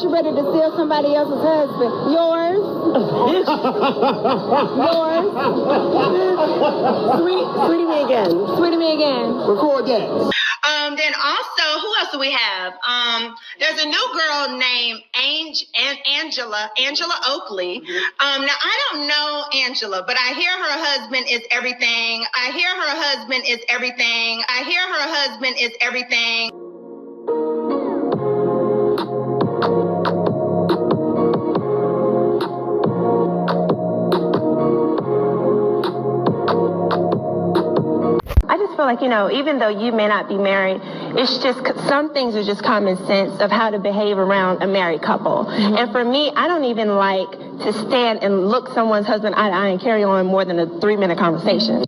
Porsha ready to steal somebody else's husband. Yours. Yours. Sweetie me again. Sweetie me again. Record that. Then also, who else do we have? There's a new girl named Angela Oakley. Now I don't know Angela, but I hear her husband is everything. I hear her husband is everything. I hear her husband is everything. I just feel like, you know, even though you may not be married, it's just some things are just common sense of how to behave around a married couple. Mm-hmm. And for me, I don't even like to stand and look someone's husband eye to eye and carry on more than a 3-minute conversation.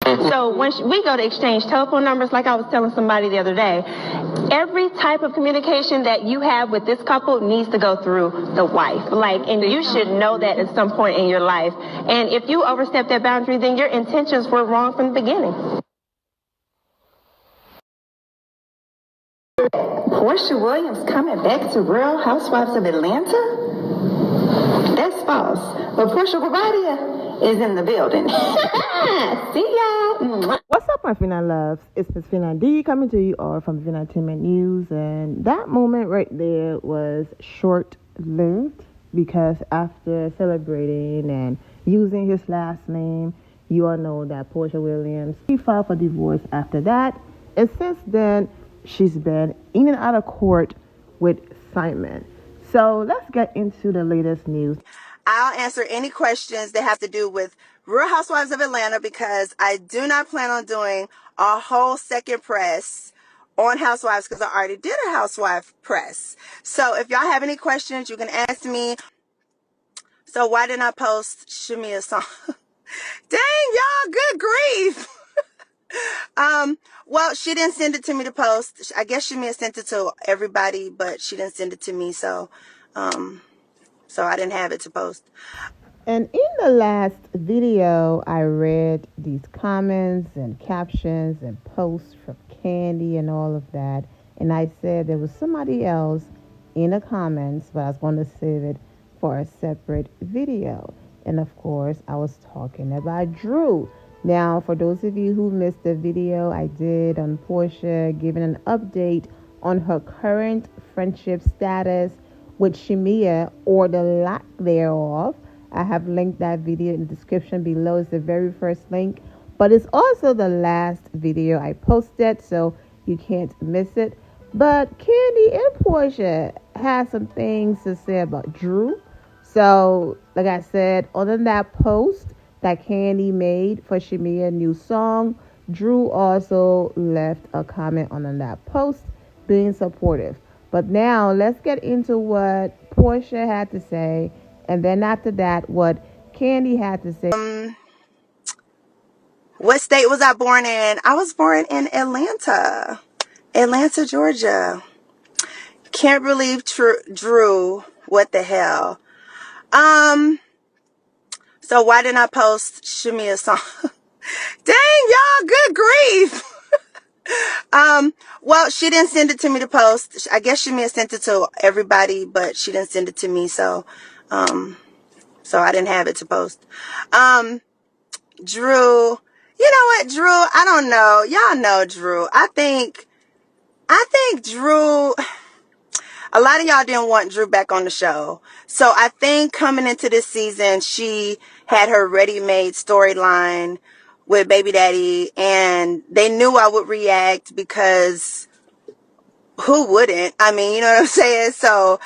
So when we go to exchange telephone numbers, like I was telling somebody the other day, every type of communication that you have with this couple needs to go through the wife. And you should know that at some point in your life. And if you overstep that boundary, then your intentions were wrong from the beginning. Porsha Williams coming back to Real Housewives of Atlanta? That's false. But Porsha is in the building. See y'all. What's up, my Finna loves? It's Miss Ft.Kandi coming to you all from Finna News, and that moment right there was short-lived because after celebrating and using his last name, you all know that Porsha Williams, she filed for divorce after that, and since then she's been in and out of court with Simon. So let's get into the latest news. I'll answer any questions that have to do with Real Housewives of Atlanta because I do not plan on doing a whole second press on Housewives because I already did a Housewife press. So if y'all have any questions, you can ask me. So why didn't I post Shania's song? Dang, y'all, good grief. Well, she didn't send it to me to post. I guess Shania sent it to everybody, but she didn't send it to me, so I didn't have it to post. And in the last video, I read these comments and captions and posts from Ft.Kandi and all of that. And I said there was somebody else in the comments, but I was going to save it for a separate video. And of course, I was talking about Drew. Now, for those of you who missed the video I did on Porsha giving an update on her current friendship status with Shania, or the lack thereof, I have linked that video in the description below. It's the very first link, but it's also the last video I posted, so you can't miss it. But Ft.Kandi and Porsha has some things to say about Drew. So, like I said, other than that post that Ft.Kandi made for Shania's new song, Drew also left a comment on that post being supportive. But now let's get into what Porsha had to say, and then after that, what Ft.Kandi had to say. What state was I born in? I was born in Atlanta, Georgia. Can't believe Drew. What the hell? So why didn't I post Shania's song? Dang, y'all, good grief. Well, she didn't send it to me to post. I guess Shania sent it to everybody, but she didn't send it to me, so I didn't have it to post. Drew, you know what, Drew? I don't know. Y'all know Drew. I think Drew, a lot of y'all didn't want Drew back on the show. So I think coming into this season, she had her ready-made storyline with Baby Daddy, and they knew I would react because who wouldn't? I mean, you know what I'm saying? So,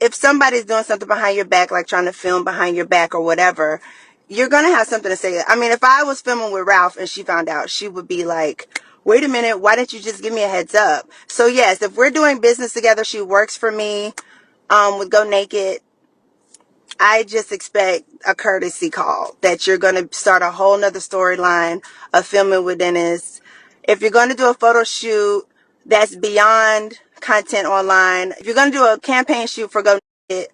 if somebody's doing something behind your back, like trying to film behind your back or whatever, you're going to have something to say. I mean, if I was filming with Ralph and she found out, she would be like, wait a minute, why didn't you just give me a heads up? So yes, if we're doing business together, she works for me, with Go Naked. I just expect a courtesy call that you're going to start a whole nother storyline of filming with Dennis. If you're going to do a photo shoot that's beyond content online, if you're going to do a campaign shoot for Go Naked,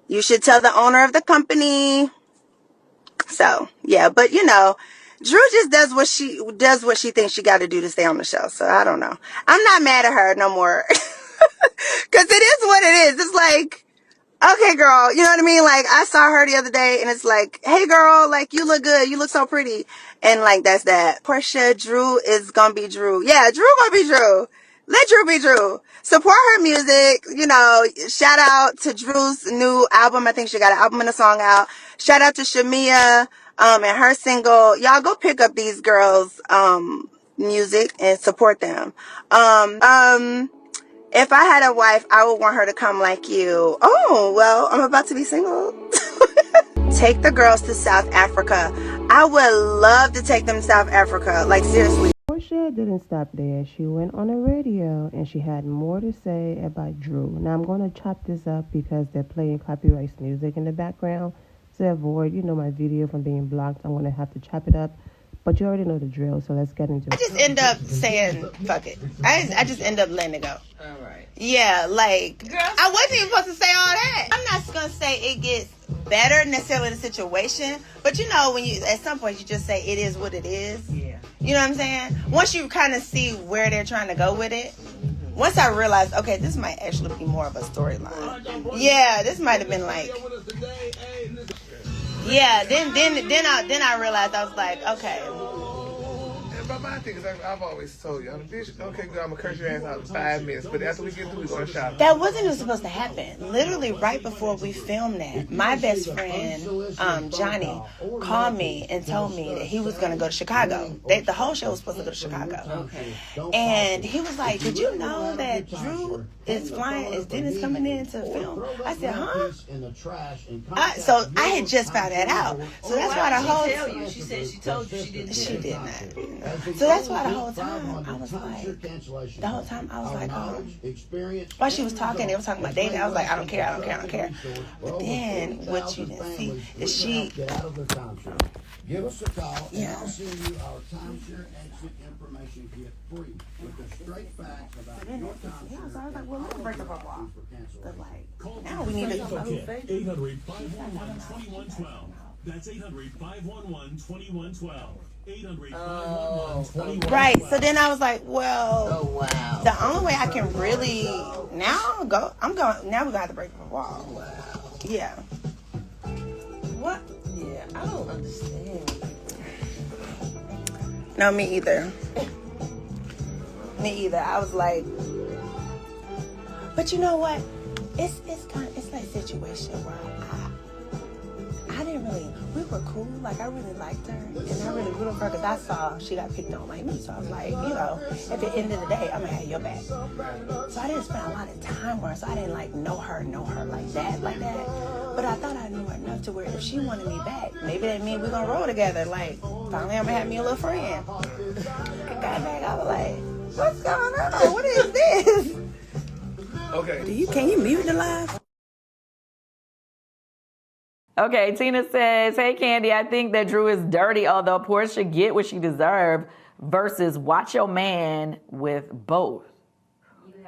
you should tell the owner of the company. So, yeah, but you know, Drew just does what she thinks she got to do to stay on the show. So I don't know. I'm not mad at her no more. Because it is what it is. It's like, okay, girl, you know what I mean? Like, I saw her the other day, and it's like, hey, girl, like, you look good. You look so pretty. And, like, that's that. Porsha, Drew is gonna be Drew. Yeah, Drew gonna be Drew. Let Drew be Drew. Support her music. You know, shout out to Drew's new album. I think she got an album and a song out. Shout out to Shania, and her single. Y'all go pick up these girls', music and support them. If I had a wife, I would want her to come like you. Oh, well, I'm about to be single. Take the girls to South Africa. I would love to take them to South Africa. Like, seriously. Porsha didn't stop there. She went on the radio and she had more to say about Drew. Now, I'm going to chop this up because they're playing copyright music in the background. To avoid, my video from being blocked, I'm going to have to chop it up. But you already know the drill, so let's get into it. I just end up saying, fuck it. I just end up letting it go. All right. Yeah, like, I wasn't even supposed to say all that. I'm not going to say it gets better necessarily in the situation, but when you, at some point, you just say it is what it is. Yeah. You know what I'm saying? Once you kind of see where they're trying to go with it, once I realized, okay, this might actually be more of a storyline. Yeah, this might have been like... Yeah, then I realized, I was like, okay. But my thing is, I've always told you, bitch, okay, girl, I'm gonna curse your ass out in 5 minutes, but after we get through, we're gonna shop. That wasn't even supposed to happen. Literally, right before we filmed that, my best friend, Johnny, called me and told me that he was gonna go to Chicago. The whole show was supposed to go to Chicago. And he was like, did you know that Drew is flying, is Dennis coming in to film? I said, huh? So I had just found that out. So that's why the whole time. She said she told you she didn't. She did not. So that's why the whole time I was like, oh. While she was talking, they were talking about dating. I was like, I don't care. But then what you didn't see is she. Give us a call, and I'll send you our timeshare exit information kit free with the straight facts about your timeshare. Yeah, so I was like, well, let's break up our wall. But like, now we need to go. 800-511-2112. That's 800-511-2112. 800-511-2112. Right. So then I was like, well, wow. The only way I can really now we're gonna have to break up a wall. Wow. Yeah. What? Yeah, I don't understand. No, me either. Me either. I was like, but you know what? It's like a situation where I didn't really, we were cool, like I really liked her, and I really rooted for her because I saw she got picked on like me, so I was like, at the end of the day, I'm gonna have your back. So I didn't spend a lot of time with her, so I didn't like know her like that. But I thought I knew her enough to where if she wanted me back, maybe that means we're gonna roll together, like, finally I'm gonna have me a little friend. I got back, I was like, what's going on? What is this? Okay. Can you mute the live? Okay, Tina says, hey, Kandi, I think that Drew is dirty, although Porsha get what she deserved versus watch your man with both.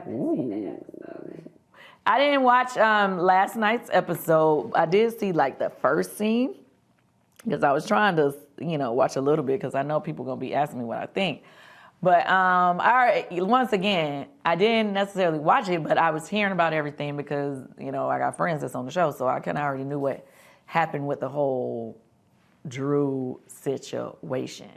Ooh. I didn't watch last night's episode. I did see like the first scene because I was trying to, watch a little bit because I know people going to be asking me what I think. But once again, I didn't necessarily watch it, but I was hearing about everything because, I got friends that's on the show, so I kind of already knew what happened with the whole Drew situation.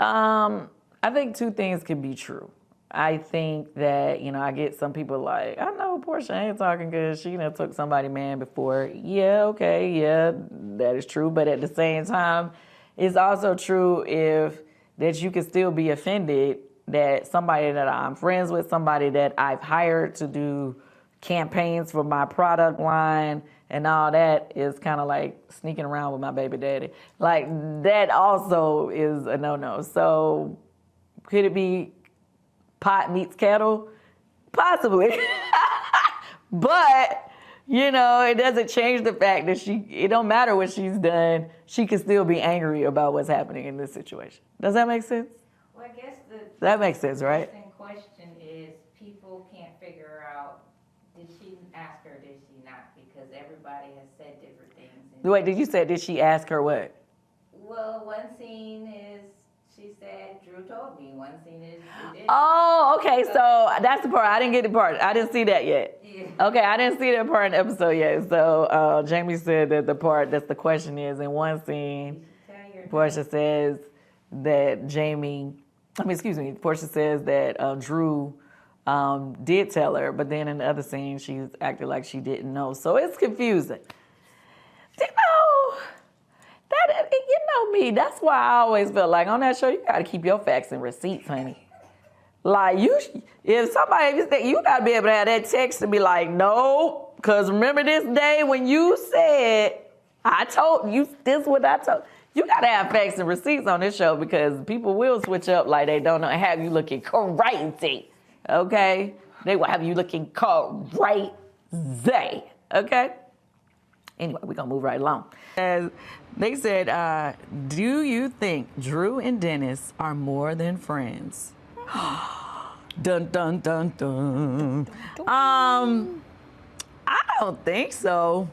I think two things can be true. I think that, I get some people like, I know Porsha ain't talking good. She took somebody's man before. Yeah, okay, yeah, that is true. But at the same time, it's also true that you can still be offended that somebody that I'm friends with, somebody that I've hired to do campaigns for my product line and all that is kind of like sneaking around with my baby daddy. Like, that also is a no-no. So could it be pot meets kettle? Possibly. But, it doesn't change the fact that it don't matter what she's done, she can still be angry about what's happening in this situation. Does that make sense? Well, I guess that makes sense, right? The question is people can't figure out, did she ask her, did she not? Because everybody has said different things. Wait, did you say, did she ask her what? Well, one scene is she said Drew told me. One scene is she did. Oh, okay. So that's the part. I didn't get the part. I didn't see that yet. Yeah. Okay, I didn't see that part in the episode yet. So Jamie said that the part that's the question is in one scene, Porsha says that Porsha says that Drew did tell her, but then in the other scene, she's acted like she didn't know. So it's confusing. You know me. That's why I always felt like on that show, you got to keep your facts and receipts, honey. Like if somebody, you got to be able to have that text to be like, no, because remember this day when you said, I told you, this is what I told. You got to have facts and receipts on this show because people will switch up like they don't know and have you looking crazy, okay? They will have you looking crazy, okay? Anyway, we're going to move right along. They said, do you think Drew and Dennis are more than friends? Dun, dun, dun, dun. I don't think so.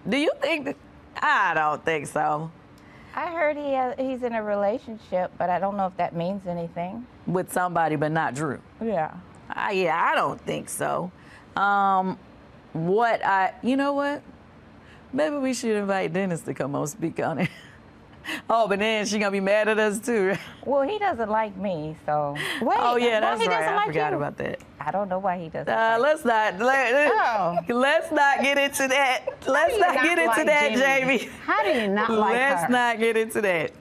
Do you think that? I don't think so. I heard he's in a relationship, but I don't know if that means anything. With somebody, but not Drew. Yeah. I don't think so. You know what? Maybe we should invite Dennis to come on speak on it. Oh, but then she gonna be mad at us too. Well, he doesn't like me, so. Wait, oh yeah, that's right. I forgot about that. I don't know why he doesn't. Let's not get into that. Let's not get into that, Jamie. How do you not like her? Let's not get into that.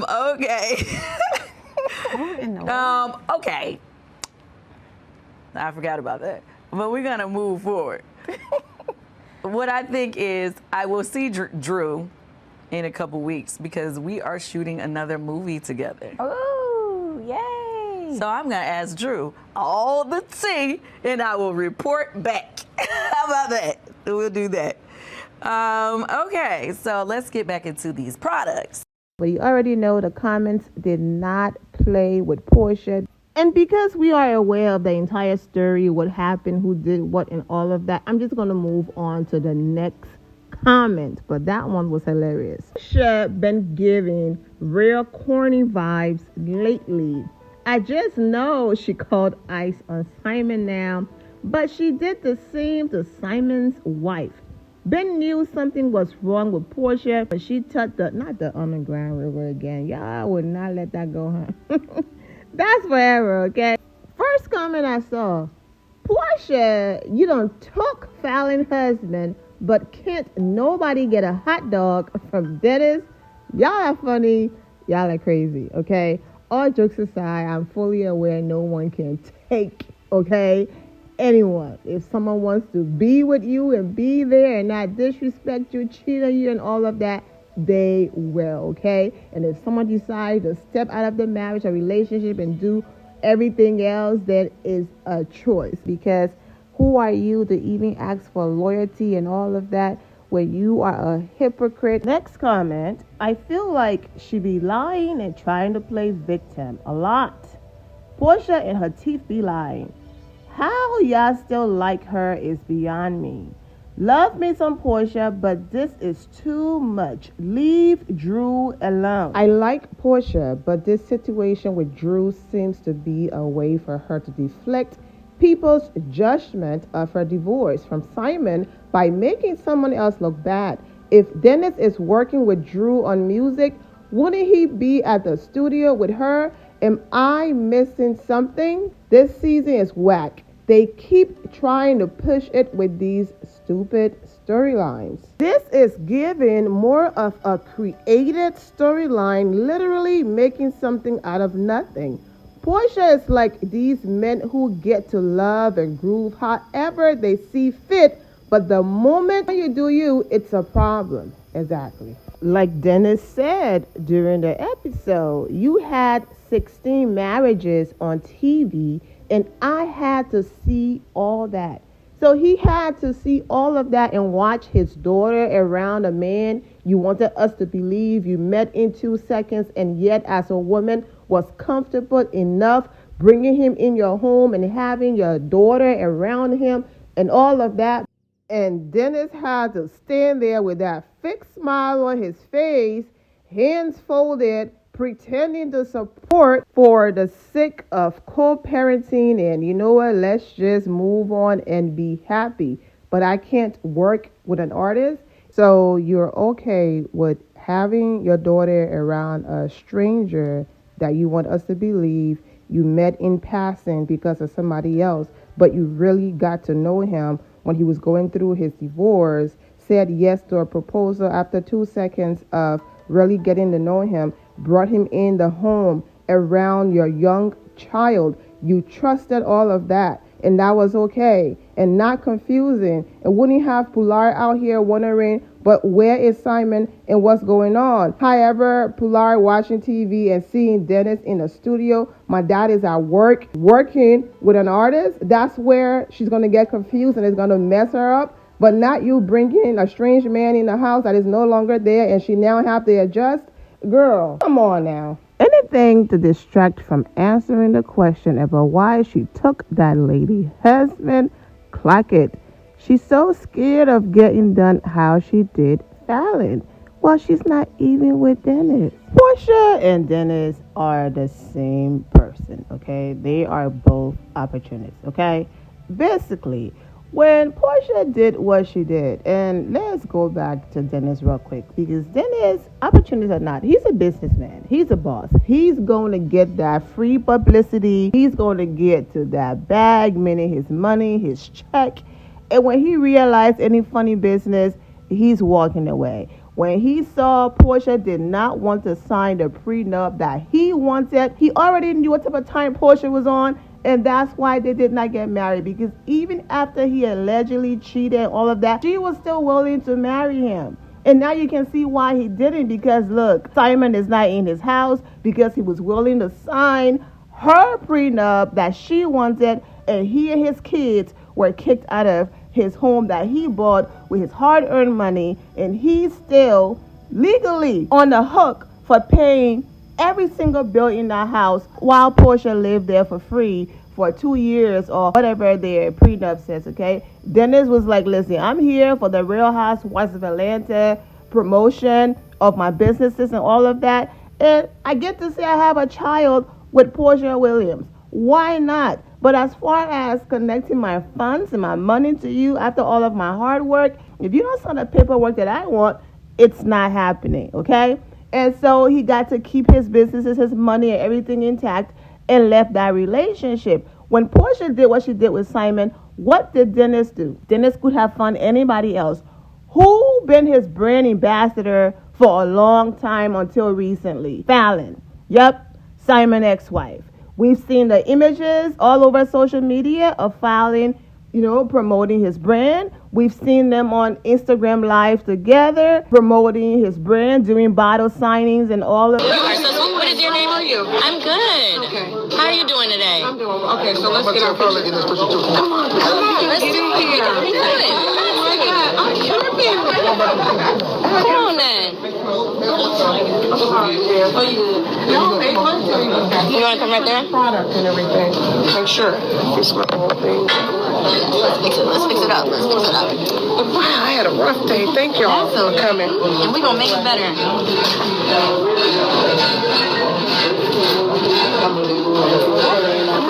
Okay. Okay. I forgot about that. But we're gonna move forward. What I think is I will see Drew in a couple weeks because we are shooting another movie together. Oh, yay. So I'm going to ask Drew all the tea and I will report back. How about that? We'll do that. Okay, so let's get back into these products. But you already know the comments did not play with Porsha. And because we are aware of the entire story, what happened, who did what, and all of that, I'm just going to move on to the next comment. But that one was hilarious. Porsha been giving real corny vibes lately. I just know she called ice on Simon now, but she did the same to Simon's wife. Ben knew something was wrong with Porsha, but she touched not the underground river again. Y'all would not let that go, huh? That's forever, okay? First comment I saw, Porsha, you done took Falyn's husband, but can't nobody get a hot dog from Dennis? Y'all are funny. Y'all are crazy, okay? All jokes aside, I'm fully aware no one can take, okay, anyone. If someone wants to be with you and be there and not disrespect you, cheat on you and all of that, they will, okay? And if someone decides to step out of the marriage or relationship and do everything else, that is a choice. Because who are you to even ask for loyalty and all of that when you are a hypocrite? Next comment, I feel like she be lying and trying to play victim a lot. Porsha and her teeth be lying. How y'all still like her is beyond me. Love me some Porsha, but this is too much. Leave Drew alone. I like Porsha, but this situation with Drew seems to be a way for her to deflect people's judgment of her divorce from Simon by making someone else look bad. If Dennis is working with Drew on music, wouldn't he be at the studio with her? Am I missing something? This season is whack. They keep trying to push it with these stupid storylines. This is giving more of a created storyline, literally making something out of nothing. Porsha is like these men who get to love and groove however they see fit, but the moment you do you, it's a problem. Exactly. Like Dennis said during the episode, you had 16 marriages on TV, and I had to see all that. So he had to see all of that and watch his daughter around a man you wanted us to believe you met in 2 seconds, and yet as a woman was comfortable enough bringing him in your home and having your daughter around him and all of that. And Dennis had to stand there with that fixed smile on his face, hands folded, pretending to support for the sake of co-parenting. And you know what? Let's just move on and be happy. But I can't work with an artist. So you're okay with having your daughter around a stranger that you want us to believe you met in passing because of somebody else, but you really got to know him when he was going through his divorce, said yes to a proposal after 2 seconds of really getting to know him, brought him in the home around your young child. You trusted all of that, and that was okay and not confusing. And wouldn't have Pilar out here wondering, but where is Simon and what's going on? However, Pilar watching TV and seeing Dennis in the studio, my dad is at work working with an artist, that's where she's going to get confused and it's going to mess her up. But not you bringing a strange man in the house that is no longer there and she now have to adjust. Girl, come on now. Anything to distract from answering the question about why she took that lady husband, clock it. She's so scared of getting done how she did Falynn. Well, she's not even with Dennis. Porsha and Dennis are the same person, okay? They are both opportunists, okay? Basically, when Porsha did what she did, and let's go back to Dennis real quick, because Dennis, opportunities or not, he's a businessman. He's a boss. He's going to get that free publicity. He's going to get to that bag, meaning his money, his check. And when he realized any funny business, he's walking away. When he saw Porsha did not want to sign the prenup that he wanted, he already knew what type of time Porsha was on. And that's why they did not get married. Because even after he allegedly cheated and all of that, she was still willing to marry him. And now you can see why he didn't. Because look, Simon is not in his house because he was willing to sign her prenup that she wanted. And he and his kids were kicked out of his home that he bought with his hard-earned money. And he's still legally on the hook for paying every single bill in that house while Porsha lived there for free for 2 years or whatever their prenup says, okay? Dennis was like, listen, I'm here for the Real Housewives of Atlanta promotion of my businesses and all of that. And I get to say I have a child with Porsha Williams. Why not? But as far as connecting my funds and my money to you after all of my hard work, if you don't sign the paperwork that I want, it's not happening, okay? And so he got to keep his businesses, his money, and everything intact and left that relationship. When Porsha did what she did with Simon, what did Dennis do? Dennis could have found anybody else. Who been his brand ambassador for a long time until recently? Falynn. Yep, Simon's ex-wife. We've seen the images all over social media of Falynn, promoting his brand. We've seen them on Instagram Live together, promoting his brand, doing bottle signings and all of that. So what is your name? How are you? I'm good. Okay. How are you doing today? I'm doing well. Okay, so let's get our picture. Come on, let's get in here. How are you doing? Oh my God, I'm tripping. Come on then. You want to come right there? Product and everything. Make sure. It's my whole thing. Let's fix it up. Wow, I had a rough day. Thank y'all for coming. And we're going to make it better.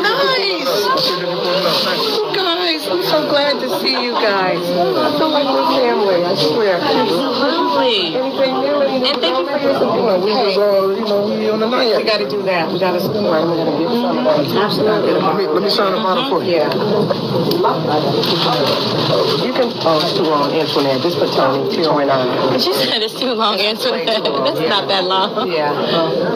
Nice! Guys, I'm so glad to see you guys. I feel like we're family, I swear. Absolutely. Anything new? And thank you for your support. We on the night. We got to do that. We got to support. We got to get some of that. Absolutely. Let me sign a bottle for you. Yeah. You can. Oh, it's too long, Antoinette. Just put Tony 209. She said it's too long, Antoinette. That's not that long. Yeah.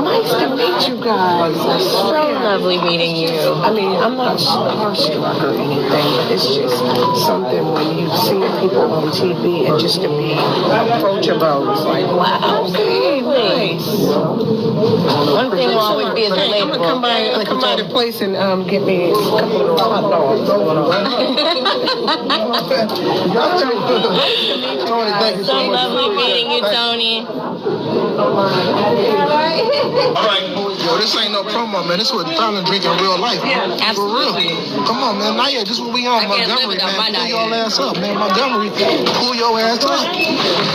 Nice to meet you guys. So lovely meeting you. I mean, I'm not starstruck or anything, but it's just something when you see people on TV and just to be approachable. It's like, wow, okay, nice. One thing will always be as relatable. I'm gonna come by the place and get me a couple of those hot dogs. So lovely meeting you, Tony. Yo, this ain't no promo, man. This is what Falynn drink in real life, man. Yeah, absolutely. For real. Come on, man. Now, yeah, this is what we on, Montgomery, man. Pull your ass up, man. Montgomery, pull your ass up.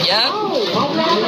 Yep.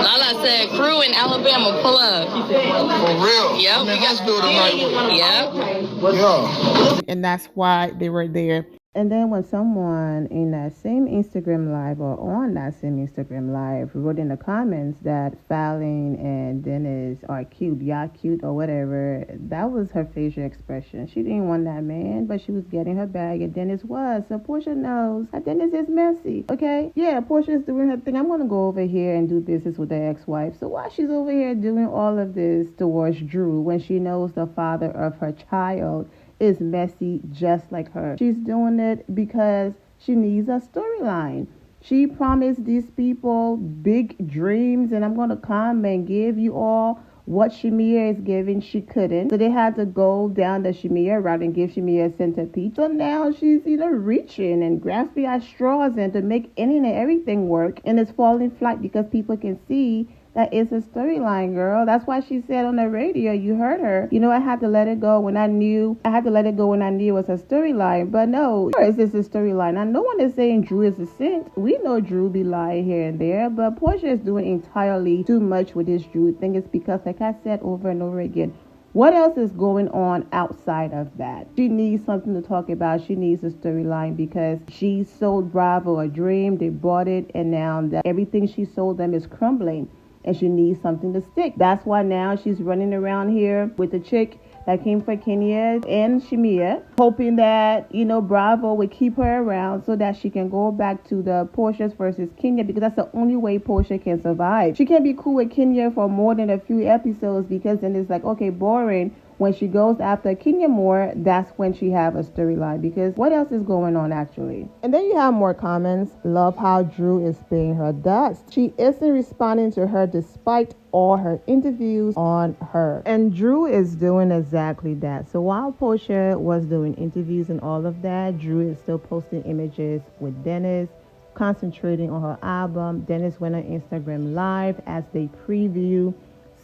Lala said, crew in Alabama, pull up. For real. Yep. I'm in Huntsville tonight. Yep. Yeah. And that's why they were there. And then when someone in that same Instagram live or on that same Instagram live wrote in the comments that Falynn and Dennis are cute, y'all cute or whatever, that was her facial expression. She didn't want that man, but she was getting her bag and Dennis was. So Porsha knows that Dennis is messy, okay? Yeah, Porsha is doing her thing. I'm going to go over here and do business with her ex-wife. So why she's over here doing all of this towards Drew when she knows the father of her child is messy just like her? She's doing it because she needs a storyline. She promised these people big dreams, and I'm going to come and give you all what Shania is giving. She couldn't. So they had to go down the Shania route and give Shania a centerpiece. So now she's, reaching and grasping at straws and to make any and everything work, and it's falling flat because people can see that is a storyline, girl. That's why she said on the radio, you heard her, I had to let it go when I knew it was a storyline. But no, is this a storyline? Now, no one is saying Drew is a saint. We know Drew be lying here and there, but Porsha is doing entirely too much with this Drew thing. It's because, like I said over and over again, what else is going on outside of that? She needs something to talk about. She needs a storyline because she sold Bravo a dream. They bought it, and now that everything she sold them is crumbling. And she needs something to stick. That's why now she's running around here with the chick that came for Kenya and Shania, hoping that, Bravo would keep her around so that she can go back to the Porsha's versus Kenya, because that's the only way Porsha can survive. She can't be cool with Kenya for more than a few episodes, because then it's like, okay, boring. When she goes after Kenya more, that's when she have a storyline, because what else is going on actually? And then you have more comments. Love how Drew is paying her dust. She isn't responding to her despite all her interviews on her. And Drew is doing exactly that. So while Porsha was doing interviews and all of that, Drew is still posting images with Dennis, concentrating on her album. Dennis went on Instagram Live as they preview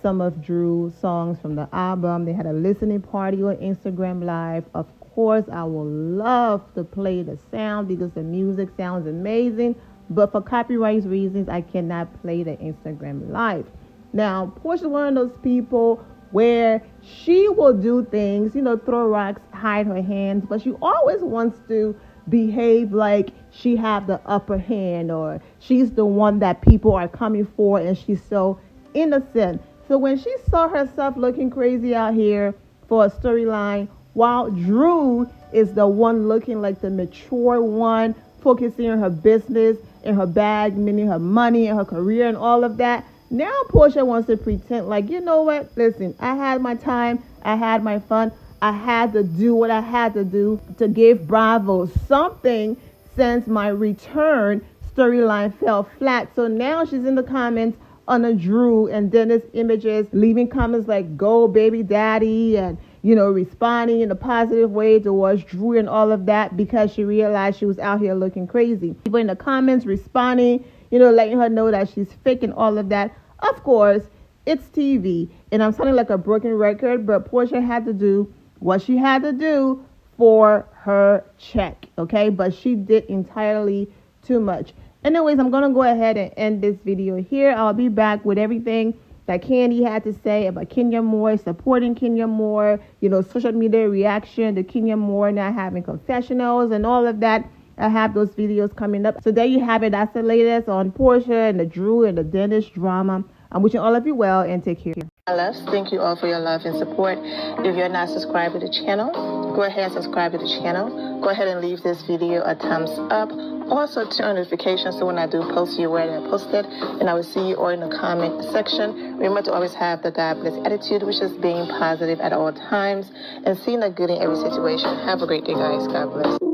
some of Drew's songs from the album. They had a listening party on Instagram Live. Of course, I would love to play the sound because the music sounds amazing, but for copyright reasons, I cannot play the Instagram Live. Now, Porsha is one of those people where she will do things, throw rocks, hide her hands, but she always wants to behave like she have the upper hand, or she's the one that people are coming for, and she's so innocent. So when she saw herself looking crazy out here for a storyline, while Drew is the one looking like the mature one, focusing on her business and her bag, meaning her money and her career and all of that, now Porsha wants to pretend like, you know what? Listen, I had my time. I had my fun. I had to do what I had to do to give Bravo something since my return storyline fell flat. So now she's in the comments on the Drew and Dennis images, leaving comments like "go baby daddy" and responding in a positive way towards Drew and all of that, because she realized she was out here looking crazy. People in the comments responding, letting her know that she's fake and all of that. Of course, it's TV, and I'm sounding like a broken record, but Porsha had to do what she had to do for her check, okay? But she did entirely too much. Anyways, I'm going to go ahead and end this video here. I'll be back with everything that Kandi had to say about Kenya Moore, supporting Kenya Moore, social media reaction to Kenya Moore not having confessionals and all of that. I have those videos coming up. So there you have it. That's the latest on Porsha and the Drew and the Dennis drama. I'm wishing all of you well, and take care. My loves, thank you all for your love and support. If you're not subscribed to the channel, go ahead and subscribe to the channel. Go ahead and leave this video a thumbs up. Also turn on notifications so when I do post, you're aware that I posted. And I will see you all in the comment section. Remember to always have the God bless attitude, which is being positive at all times and seeing the good in every situation. Have a great day, guys. God bless.